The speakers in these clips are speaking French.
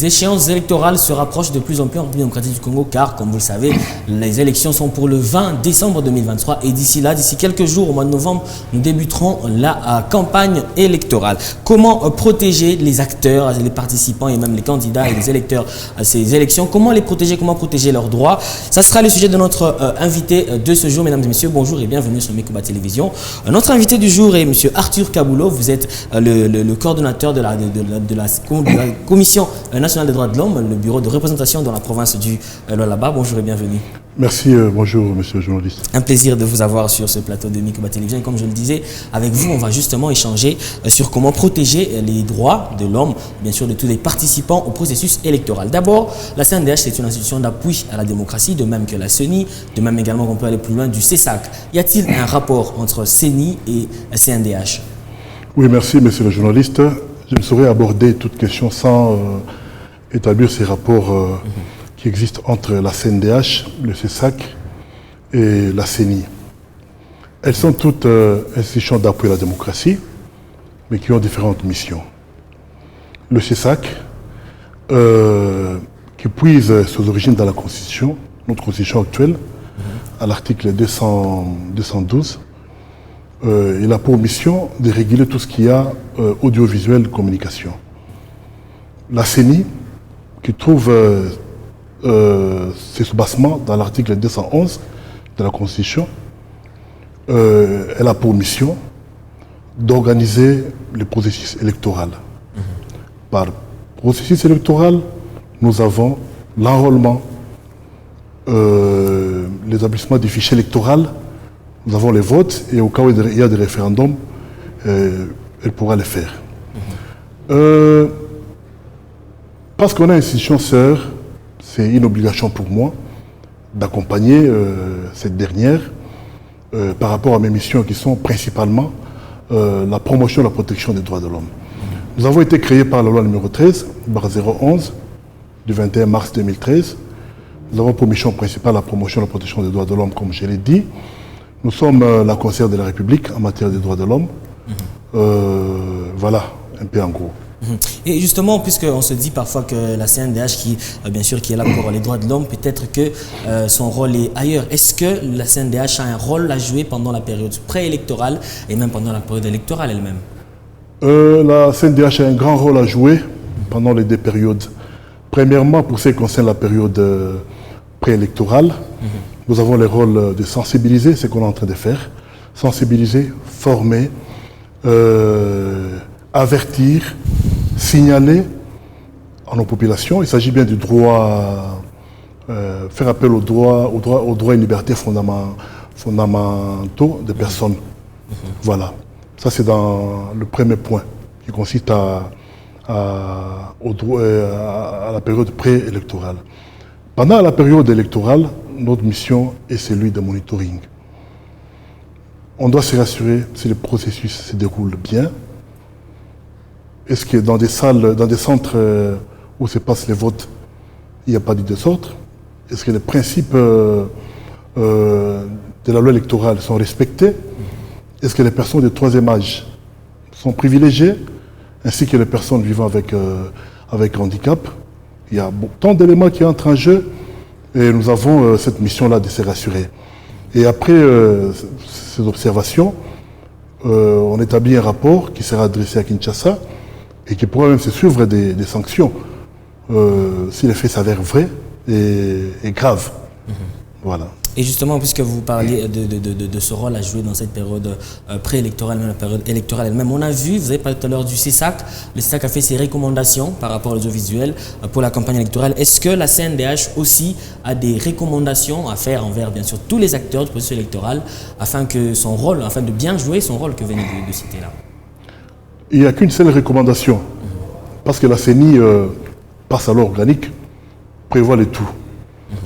Les échéances électorales se rapprochent de plus en plus en République démocratique du Congo car, comme vous le savez, les élections sont pour le 20 décembre 2023 et d'ici quelques jours, au mois de novembre, nous débuterons la campagne électorale. Comment protéger les acteurs, les participants et même les candidats et les électeurs à ces élections? Comment les protéger? Comment protéger leurs droits? Ça sera le sujet de notre invité de ce jour. Mesdames et messieurs, bonjour et bienvenue sur Mikoba Télévision. Notre invité du jour est M. Arthur Kabulo. Vous êtes le coordonnateur de la Commission nationale des droits de l'homme, le bureau de représentation dans la province du Lualaba. Bonjour et bienvenue. Merci, bonjour monsieur le journaliste. Un plaisir de vous avoir sur ce plateau de Mikoba Télévision. Et comme je le disais, avec vous, on va justement échanger sur comment protéger les droits de l'homme, bien sûr de tous les participants au processus électoral. D'abord, la CNDH, c'est une institution d'appui à la démocratie, de même que la CENI, de même également qu'on peut aller plus loin du CESAC. Y a-t-il un rapport entre CENI et CNDH? Oui, merci monsieur le journaliste. Je ne saurais aborder toute question sans établir ces rapports qui existent entre la CNDH, le CESAC et la CENI. Elles sont toutes institutions d'appui à la démocratie, mais qui ont différentes missions. Le CESAC, qui puise ses origines dans la Constitution, notre Constitution actuelle, à l'article 212, il a pour mission de réguler tout ce qui a audiovisuel communication. La CENI, qui trouve ses soubassements dans l'article 211 de la Constitution, elle a pour mission d'organiser le processus électoral. Par processus électoral, nous avons l'enrôlement, l'établissement du fichier électoral, nous avons les votes et au cas où il y a des référendums, elle pourra les faire. Parce qu'on a une institution sœur, c'est une obligation pour moi d'accompagner cette dernière par rapport à mes missions qui sont principalement la promotion et la protection des droits de l'homme. Nous avons été créés par la loi numéro 13/011 du 21 mars 2013. Nous avons pour mission principale la promotion et la protection des droits de l'homme, comme je l'ai dit. Nous sommes la conseillère de la République en matière des droits de l'homme. Voilà, un peu en gros. Et justement, puisqu'on se dit parfois que la CNDH, qui est là pour les droits de l'homme, peut-être que son rôle est ailleurs. Est-ce que la CNDH a un rôle à jouer pendant la période préélectorale et même pendant la période électorale elle-même? La CNDH a un grand rôle à jouer pendant les deux périodes. Premièrement, pour ce qui concerne la période préélectorale, nous avons le rôle de sensibiliser, ce qu'on est en train de faire. Sensibiliser, former, avertir, signaler à nos populations. Il s'agit bien du droit, faire appel aux droits et libertés fondamentaux des personnes. Voilà. Ça, c'est dans le premier point qui consiste à la période préélectorale. Pendant la période électorale, notre mission est celui de monitoring. On doit se rassurer si le processus se déroule bien. Est-ce que dans des salles, dans des centres où se passent les votes, il n'y a pas de désordre? Est-ce que les principes de la loi électorale sont respectés? Est-ce que les personnes de troisième âge sont privilégiées, ainsi que les personnes vivant avec handicap? Il y a tant d'éléments qui entrent en jeu et nous avons cette mission-là de se rassurer. Et après ces observations, on établit un rapport qui sera adressé à Kinshasa et qui pourra même se suivre des sanctions si les faits s'avèrent vrais et graves. Voilà. Et justement, puisque vous parlez de ce rôle à jouer dans cette période préélectorale, même la période électorale elle-même, on a vu, vous avez parlé tout à l'heure du CESAC, le CESAC a fait ses recommandations par rapport aux audiovisuels pour la campagne électorale. Est-ce que la CNDH aussi a des recommandations à faire envers, bien sûr, tous les acteurs du processus électoral afin de bien jouer son rôle que vous venez de citer là? Il n'y a qu'une seule recommandation, parce que la CENI, par sa loi organique, prévoit le tout.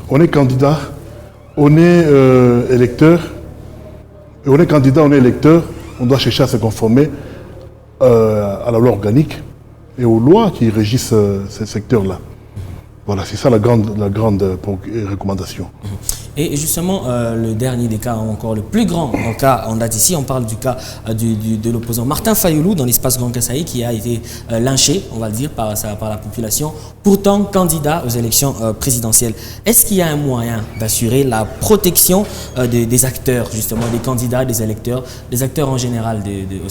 On est candidat, on est électeur, et on est candidat, on est électeur, on doit chercher à se conformer à la loi organique et aux lois qui régissent ce secteur-là. Voilà, c'est ça la grande recommandation. Et justement, le dernier des cas, encore le plus grand cas en date ici, on parle du cas de l'opposant Martin Fayoulou dans l'espace Grand Kassaï qui a été lynché, on va le dire, par la population, pourtant candidat aux élections présidentielles. Est-ce qu'il y a un moyen d'assurer la protection des acteurs, justement, des candidats, des électeurs en général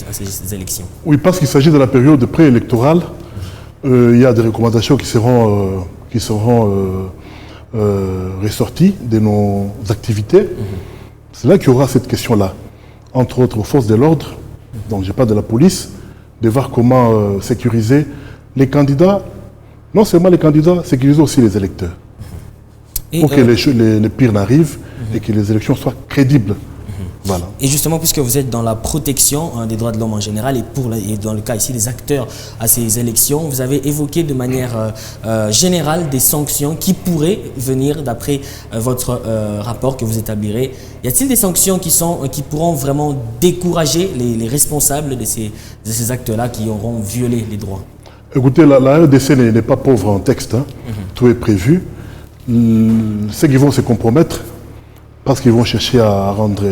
à ces élections? Oui, parce qu'il s'agit de la période préélectorale, il y a des recommandations qui seront ressorties de nos activités. C'est là qu'il y aura cette question-là, entre autres aux forces de l'ordre, donc je parle de la police, de voir comment sécuriser les candidats, non seulement les candidats, sécuriser aussi les électeurs, pour que les pires n'arrivent et que les élections soient crédibles. Voilà. Et justement, puisque vous êtes dans la protection des droits de l'homme en général et dans le cas ici des acteurs à ces élections, vous avez évoqué de manière générale des sanctions qui pourraient venir d'après votre rapport que vous établirez. Y a-t-il des sanctions qui pourront vraiment décourager les responsables de ces actes-là qui auront violé les droits? Écoutez, la RDC n'est pas pauvre en texte, hein. Tout est prévu. Ceux qui vont se compromettre parce qu'ils vont chercher à rendre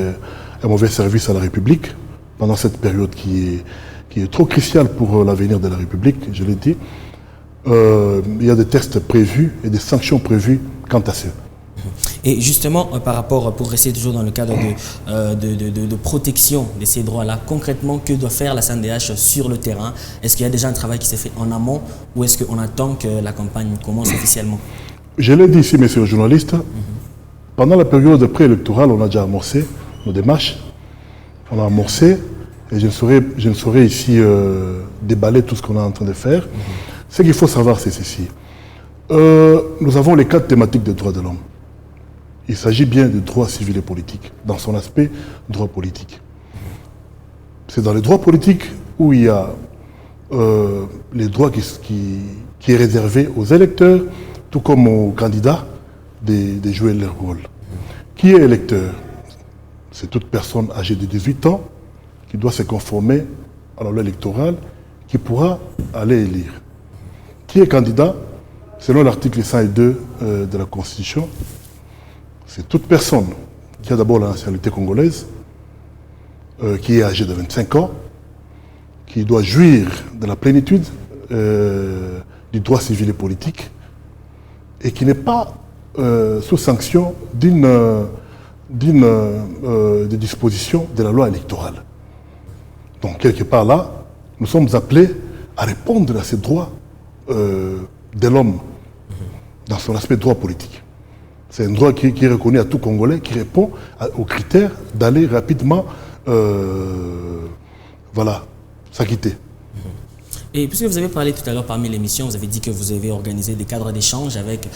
un mauvais service à la République pendant cette période qui est trop cruciale pour l'avenir de la République, je l'ai dit. Il y a des textes prévus et des sanctions prévues quant à ça. Et justement, par rapport, pour rester toujours dans le cadre de protection de ces droits-là, concrètement, que doit faire la CNDH sur le terrain? Est-ce qu'il y a déjà un travail qui s'est fait en amont ou est-ce qu'on attend que la campagne commence officiellement? Je l'ai dit ici, messieurs les journalistes, pendant la période préélectorale, on a déjà amorcé nos démarches. On a amorcé, et je ne saurais ici déballer tout ce qu'on est en train de faire. Ce qu'il faut savoir, c'est ceci. Nous avons les 4 thématiques des droits de l'homme. Il s'agit bien de droits civils et politiques, dans son aspect droit politique. C'est dans les droits politiques où il y a les droits qui est réservé aux électeurs, tout comme aux candidats, de jouer leur rôle. Qui est électeur? C'est toute personne âgée de 18 ans qui doit se conformer à la loi électorale, qui pourra aller élire. Qui est candidat? Selon l'article 102 de la Constitution, c'est toute personne qui a d'abord la nationalité congolaise, qui est âgée de 25 ans, qui doit jouir de la plénitude du droit civil et politique, et qui n'est pas sous sanction des dispositions de la loi électorale. Donc, quelque part là, nous sommes appelés à répondre à ces droits de l'homme dans son aspect droit politique. C'est un droit qui est reconnu à tout Congolais, qui répond aux critères d'aller rapidement s'acquitter. Et puisque vous avez parlé tout à l'heure parmi l'émission, vous avez dit que vous avez organisé des cadres d'échange avec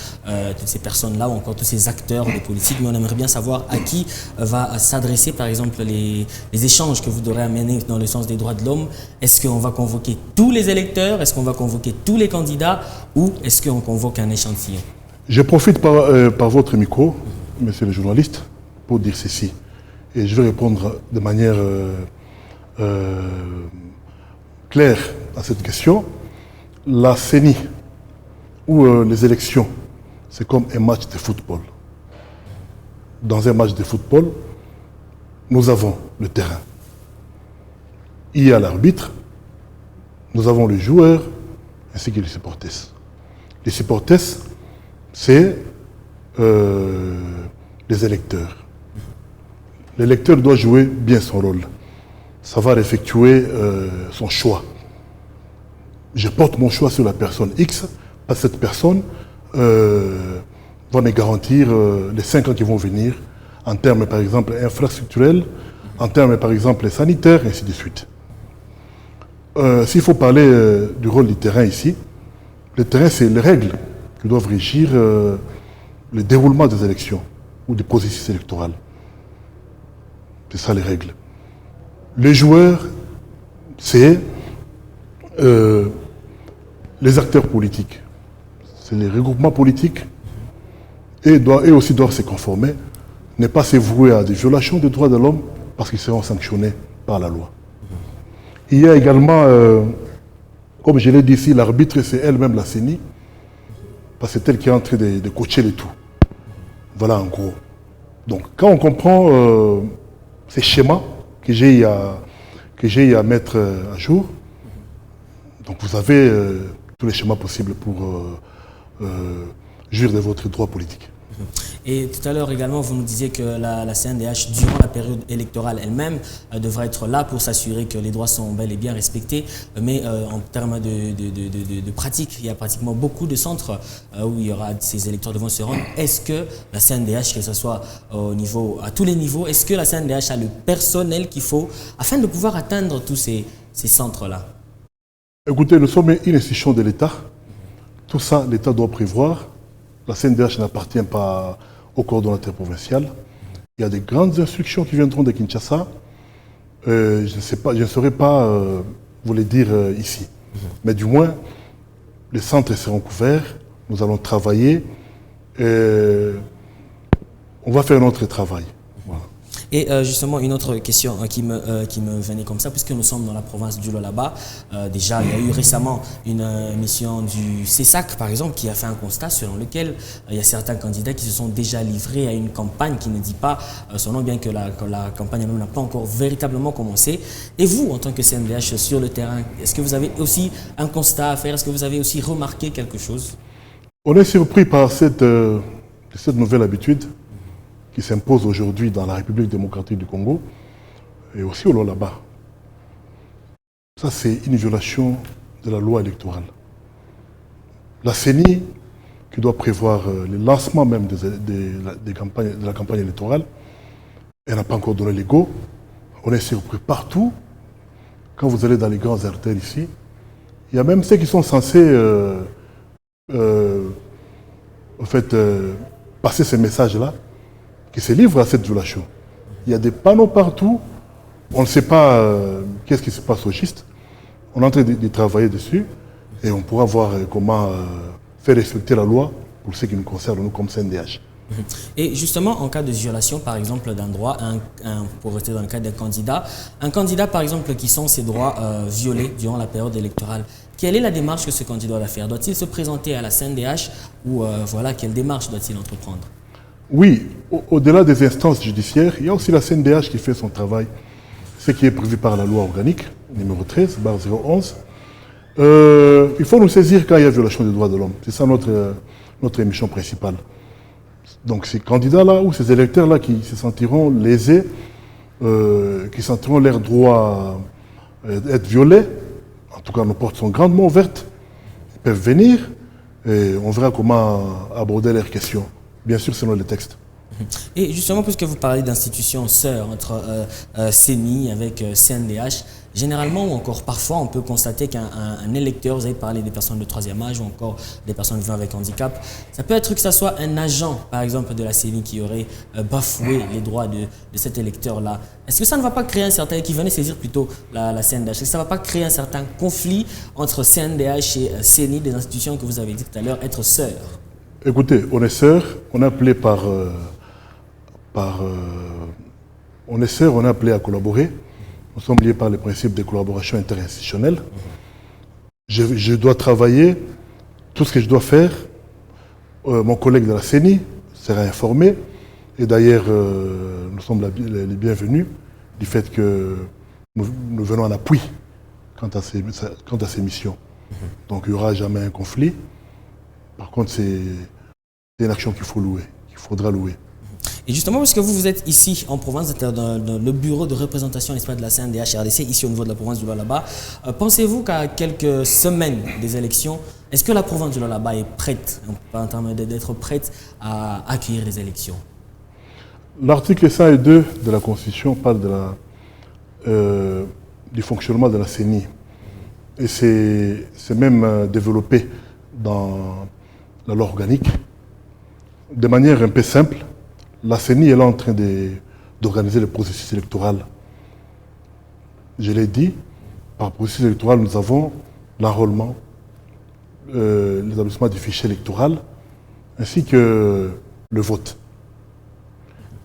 toutes ces personnes-là ou encore tous ces acteurs des politiques, mais on aimerait bien savoir à qui va s'adresser par exemple les échanges que vous devrez amener dans le sens des droits de l'homme. Est-ce qu'on va convoquer tous les électeurs? Est-ce qu'on va convoquer tous les candidats? Ou est-ce qu'on convoque un échantillon? Je profite par votre micro, monsieur le journaliste, pour dire ceci. Et je vais répondre de manière claire à cette question. La CENI, ou les élections, c'est comme un match de football. Dans un match de football, nous avons le terrain. Il y a l'arbitre, nous avons les joueurs, ainsi que les supporters. Les supporters, c'est les électeurs. L'électeur doit jouer bien son rôle. Savoir effectuer son choix. Je porte mon choix sur la personne X, parce que cette personne va me garantir les 5 ans qui vont venir, en termes par exemple infrastructurels, en termes par exemple sanitaires, et ainsi de suite. S'il faut parler du rôle du terrain ici, le terrain c'est les règles qui doivent régir le déroulement des élections ou des processus électoraux. C'est ça les règles. Les joueurs, c'est les acteurs politiques. C'est les regroupements politiques et aussi doivent se conformer, ne pas se vouer à des violations des droits de l'homme parce qu'ils seront sanctionnés par la loi. Il y a également, comme je l'ai dit ici, l'arbitre, c'est elle-même la CENI, parce que c'est elle qui est en train de coacher les tout. Voilà en gros. Donc, quand on comprend ces schémas que j'ai eu à mettre à jour, donc vous avez tous les schémas possibles pour jouir de votre droit politique. Et tout à l'heure également, vous nous disiez que la CNDH, durant la période électorale elle-même, devra être là pour s'assurer que les droits sont bel et bien respectés. Mais en termes de pratique, il y a pratiquement beaucoup de centres où il y aura ces électeurs devront se rendre. Est-ce que la CNDH, que ce soit à tous les niveaux, est-ce que la CNDH a le personnel qu'il faut afin de pouvoir atteindre tous ces centres-là? Écoutez, nous sommes une institution de l'État. Tout ça, l'État doit prévoir. La CNDH n'appartient pas au coordonnateur provincial. Il y a des grandes instructions qui viendront de Kinshasa. Je ne saurais pas vous les dire ici. Mais du moins, les centres seront couverts. Nous allons travailler. On va faire notre travail. Voilà. Et justement, une autre question qui me venait comme ça, puisque nous sommes dans la province du Lualaba. Déjà, il y a eu récemment une mission du CESAC, par exemple, qui a fait un constat selon lequel il y a certains candidats qui se sont déjà livrés à une campagne qui ne dit pas son nom, bien que la campagne n'a pas encore véritablement commencé. Et vous, en tant que CNDH sur le terrain, est-ce que vous avez aussi un constat à faire? Est-ce que vous avez aussi remarqué quelque chose? On est surpris par cette nouvelle habitude qui s'impose aujourd'hui dans la République démocratique du Congo et aussi au Lualaba. Ça, c'est une violation de la loi électorale. La CENI, qui doit prévoir le lancement même de la campagne électorale, elle n'a pas encore donné les go. On est surpris partout. Quand vous allez dans les grands artères ici, il y a même ceux qui sont censés passer ces messages-là, qui se livrent à cette violation. Il y a des panneaux partout, on ne sait pas qu'est-ce qui se passe au juste. On est en train de travailler dessus et on pourra voir comment faire respecter la loi pour ce qui nous concerne, nous comme CNDH. Et justement, en cas de violation, par exemple, d'un droit, pour rester dans le cas d'un candidat, un candidat, par exemple, qui sent ses droits violés durant la période électorale, quelle est la démarche que ce candidat doit faire? Doit-il se présenter à la CNDH ou voilà, quelle démarche doit-il entreprendre? Oui, au-delà des instances judiciaires, il y a aussi la CNDH qui fait son travail, ce qui est prévu par la loi organique, numéro 13/011. Il faut nous saisir quand il y a violation des droits de l'homme. C'est ça notre émission principale. Donc ces candidats-là ou ces électeurs-là qui se sentiront lésés, qui sentiront leurs droits être violés, en tout cas nos portes sont grandement ouvertes, ils peuvent venir et on verra comment aborder leurs questions. Bien sûr, selon les textes. Et justement, puisque vous parlez d'institutions sœurs entre CENI avec CNDH, généralement ou encore parfois, on peut constater qu'un électeur, vous avez parlé des personnes de troisième âge ou encore des personnes vivant avec handicap, ça peut être que ce soit un agent, par exemple, de la CENI qui aurait bafoué les droits de cet électeur-là. Est-ce que ça ne va pas créer un certain, qui venait saisir plutôt la CNDH, est-ce que ça ne va pas créer un certain conflit entre CNDH et CENI, des institutions que vous avez dit tout à l'heure, être sœurs? Écoutez, on est sœurs, on est appelé on est sœurs, on est appelé à collaborer. Nous sommes liés par les principes de collaboration interinstitutionnelle. Je dois travailler, tout ce que je dois faire, mon collègue de la CENI sera informé. Et d'ailleurs, nous sommes les bienvenus du fait que nous venons en appui quant à ces missions. Donc il n'y aura jamais un conflit. Par contre, c'est une action qu'il faudra louer. Et justement, parce que vous êtes ici en province, vous êtes dans le bureau de représentation de la CNDH RDC, ici au niveau de la province du Lualaba, pensez-vous qu'à quelques semaines des élections, est-ce que la province du Lualaba est prête, en termes d'être prête à accueillir les élections? L'article 102 de la Constitution parle du fonctionnement de la CENI. Et c'est même développé dans la loi organique. De manière un peu simple, la CENI est là en train d'organiser le processus électoral. Je l'ai dit, par processus électoral, nous avons l'enrôlement, l'établissement du fichier électoral, ainsi que le vote.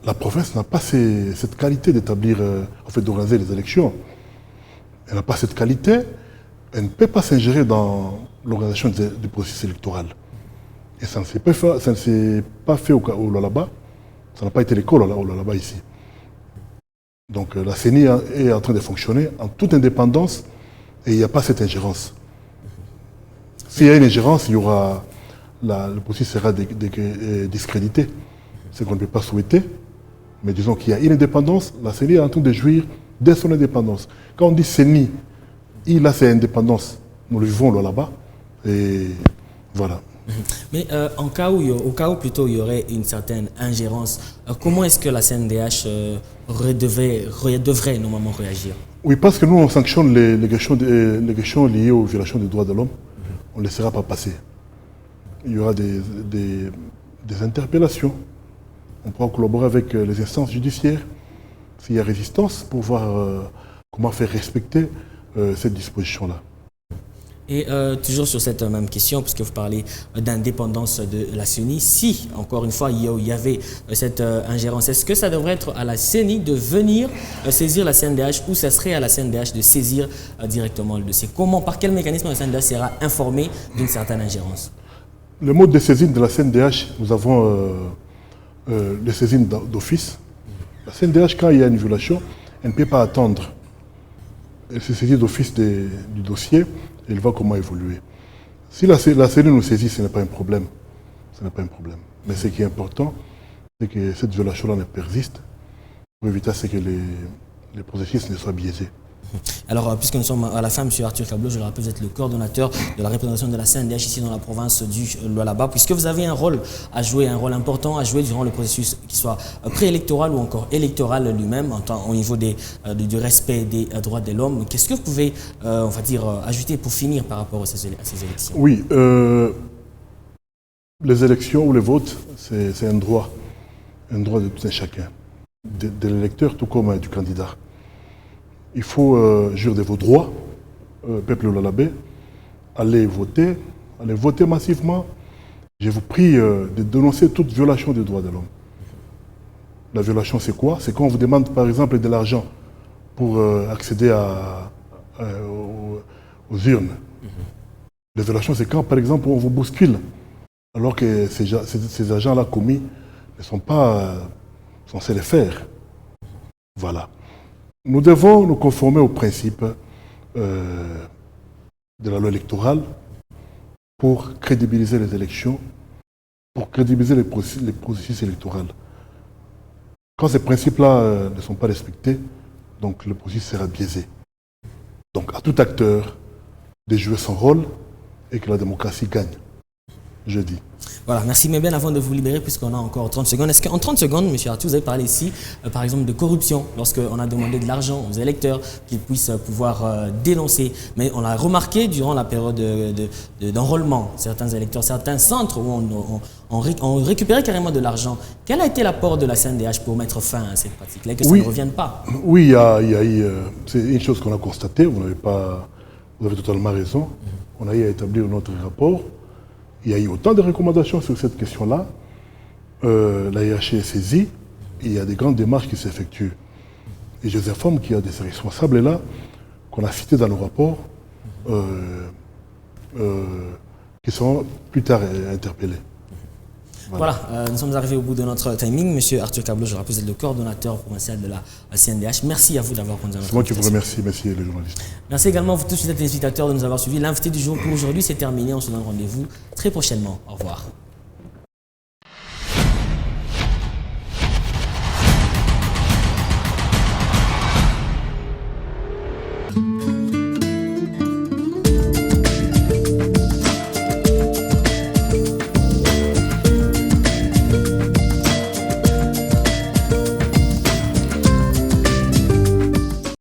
La province n'a pas cette qualité d'établir, d'organiser les élections. Elle n'a pas cette qualité, elle ne peut pas s'ingérer dans l'organisation du processus électoral. Et ça ne s'est pas fait au Lualaba. Ça n'a pas été l'école là-bas ici. Donc la CENI est en train de fonctionner en toute indépendance et il n'y a pas cette ingérence. S'il y a une ingérence, il y aura le processus sera discrédité. C'est qu'on ne peut pas souhaiter. Mais disons qu'il y a une indépendance, la CENI est en train de jouir dès son indépendance. Quand on dit CENI, il a ses indépendances. Nous le vivons là-bas. Et voilà. Mais au cas où plutôt il y aurait une certaine ingérence, comment est-ce que la CNDH devrait normalement réagir? Oui, parce que nous, on sanctionne les questions liées aux violations des droits de l'homme. On ne laissera pas passer. Il y aura des interpellations. On pourra collaborer avec les instances judiciaires s'il y a résistance pour voir comment faire respecter cette disposition-là. Et toujours sur cette même question, puisque vous parlez d'indépendance de la CENI, si, encore une fois, il y avait cette ingérence, est-ce que ça devrait être à la CENI de venir saisir la CNDH ou ça serait à la CNDH de saisir directement le dossier? Comment, par quel mécanisme la CNDH sera informée d'une certaine ingérence? Le mode de saisine de la CNDH, nous avons les saisines d'office. La CNDH, quand il y a une violation, elle ne peut pas attendre. Elle se saisit d'office du dossier. Elle voit comment évoluer. Si la CENI nous saisit, ce n'est pas un problème. Ce n'est pas un problème. Mais ce qui est important, c'est que cette violation-là ne persiste pour éviter que les processus ne soient biaisés. Alors, puisque nous sommes à la fin, M. Arthur Cablo, je le rappelle, vous êtes le coordonnateur de la représentation de la CNDH ici dans la province du Lualaba, puisque vous avez un rôle à jouer, un rôle important à jouer durant le processus, qu'il soit préélectoral ou encore électoral lui-même, au niveau du respect des droits de l'homme. Qu'est-ce que vous pouvez, on va dire, ajouter pour finir par rapport à ces élections? Oui, les élections ou les votes, c'est un droit de tout un chacun, de l'électeur tout comme du candidat. Il faut jurer de vos droits, peuple lualabais, allez voter massivement. Je vous prie de dénoncer toute violation des droits de l'homme. La violation, c'est quoi? C'est quand on vous demande, par exemple, de l'argent pour accéder aux urnes. La violation, c'est quand, par exemple, on vous bouscule, alors que ces agents-là commis ne sont pas censés les faire. Voilà. Nous devons nous conformer aux principes de la loi électorale pour crédibiliser les élections, pour crédibiliser les processus électoraux. Quand ces principes-là ne sont pas respectés, donc le processus sera biaisé. Donc à tout acteur de jouer son rôle et que la démocratie gagne, je dis. Voilà, merci. Mais bien avant de vous libérer, puisqu'on a encore 30 secondes, est-ce qu'en 30 secondes, M. Arthur, vous avez parlé ici, par exemple, de corruption, lorsqu'on a demandé de l'argent aux électeurs qu'ils puissent pouvoir dénoncer. Mais on l'a remarqué durant la période d'enrôlement, certains électeurs, certains centres où on récupérait carrément de l'argent. Quel a été l'apport de la CNDH pour mettre fin à cette pratique-là, que ça ne revienne pas? Oui, il y a eu, c'est une chose qu'on a constatée, vous avez totalement raison. On a eu à établir notre rapport. Il y a eu autant de recommandations sur cette question-là. La IHC est saisie et il y a des grandes démarches qui s'effectuent. Et je vous informe qu'il y a des responsables là qu'on a cités dans le rapport qui seront plus tard interpellés. Voilà, nous sommes arrivés au bout de notre timing. Monsieur Arthur Cablo, je rappelle, vous êtes le coordonnateur provincial de la CNDH. Merci à vous d'avoir répondu à notre C'est moi qui vous remercie, merci les journalistes. Merci également à vous tous les téléspectateurs de nous avoir suivis. L'invité du jour pour aujourd'hui, c'est terminé. On se donne rendez-vous très prochainement. Au revoir.